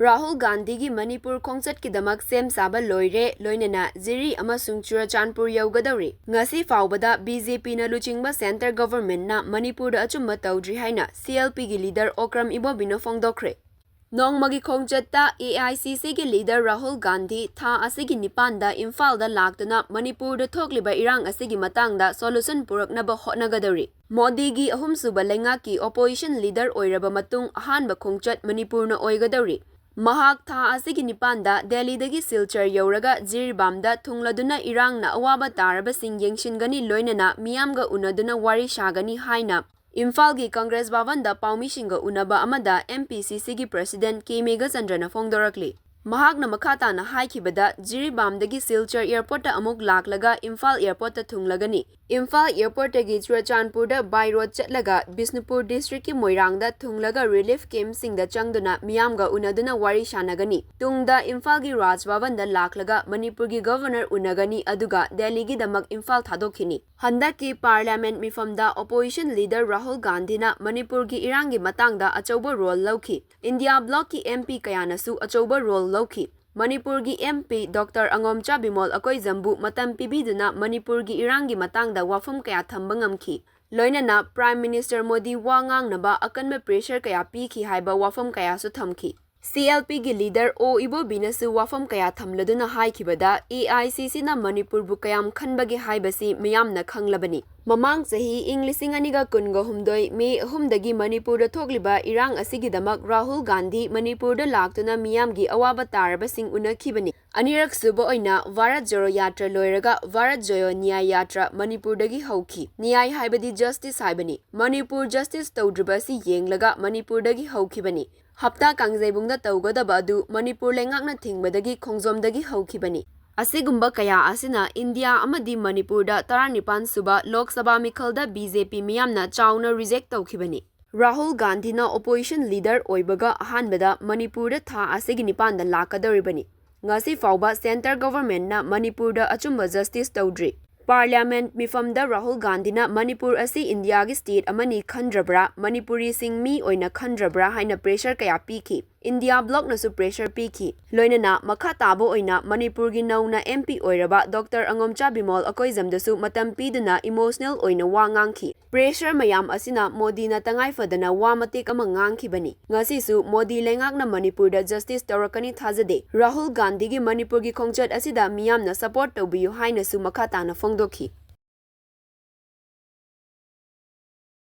Rahul Gandhi gi Manipur khongchat ki damak sem saba loire loinena Ziri amasung Churachandpur yaugadari. Ngasiphaobada BJP na Luchingba Center Government na Manipurda Achumba Toudri haina CLP gi leader Okram Ibobi na fongdokre. Nongmagi khongchatta AICC gi leader Rahul Gandhi tha asigi nipanda Imphal da laktuna Manipurda thokliba irang asigi matangda solution puraknaba hotnagadari. Modi gi ahumsuba lengaki opposition leader oiraba matung ahanba khongchat Manipur na oigadari. Mahak tha asigi nipanda Delhi dagi Silchar yauraga Jiribamda thungladuna irangna awaba taraba sing yengshingani loinana miyamga unaduna wari shagani haina Imphal gi Congress Bhavanda Paumishinga unaba amada MPCC gi President K Meghachandrana fongdorakli. Mahakna makhata na haikibada Jiribamdagi Silchar Airport ta amuk laklaga Imphal Airport ta thunglagani. Imphal Airport tagi Churachandpurda by road chatlaga Bisnupur district ki Moirangda thunglaga relief camp singda changduna miyamga unaduna wari shanagani. Tungda Imphal gi Raj Bhavanda laklaga Manipur gi governor unagani aduga Delhi gi damak Imphal thadokhini. Handaki parliament mifamda opposition leader Rahul Gandhi na Manipur gi irangi matangda achauba role lauki. India block ki MP kayanasu achauba role lauki. Manipur gi MP Dr. Angomcha Bimol akoi zambu matam pibiduna Manipur gi irangi matangda wafam kaya thamba ngamki. Loinana Prime Minister Modi wa ngangnaba akanba pressure kaya piki haiba wafam kaya su thamki. CLP gi leader O Ibobi na su wafam kaya thamladuna haikibada AICC na Manipur bu kayam khanbagi haibasi miyamna khanglabani. Mamang sahi ing lising aniga kunga humdoi May humdagi Manipurda thokliba irang asigidamak Rahul Gandhi Manipurda laktuna miyamgi awaba taraba sing unakibani. Anirak suba oina Varat Jodo Yatra loiraga Varat Jodo Nyay Yatra Manipurdagi hauki. Nyay haibadi justice haibani. Manipur justice tawdribasi yenglaga Manipurdagi haukibani. Hapta Kangzaibungda tawgadaba adu Manipur lengakna thingbadagi khongjomdagi haukibani. Asigumba kaya asina India amadi Manipurda 19 suba Lok Sabha mikhalda BJP miyamna chawna reject tawkhibani. Rahul Gandhi na opposition leader oibaga ahanbada Manipurda tha asigi nipanda lakadaribani. Ngasiphaobada center government na Manipurda Achumba justice Toudri. Parliament mifamda Rahul Gandhi na Manipur asi India gi state amani khandrabra Manipuri sing mi oina khandrabra haina pressure kaya piki. India block na su pressure piki. Loinana makha tabo oina Manipur gi nauna MP oiraba Dr. Angomcha Bimol akoi zamdasu matam piduna emotional oina wa ngangki. Pressure mayam asina Modi na tangai fadana wa matik ama ngangkibani. Ngasi su Modi lengak na Manipurda justice tawrakani thajade. Rahul Gandhi gi Manipur gi khongchat asida miyam na support tawbiyu haina su makha tana fongdokhi.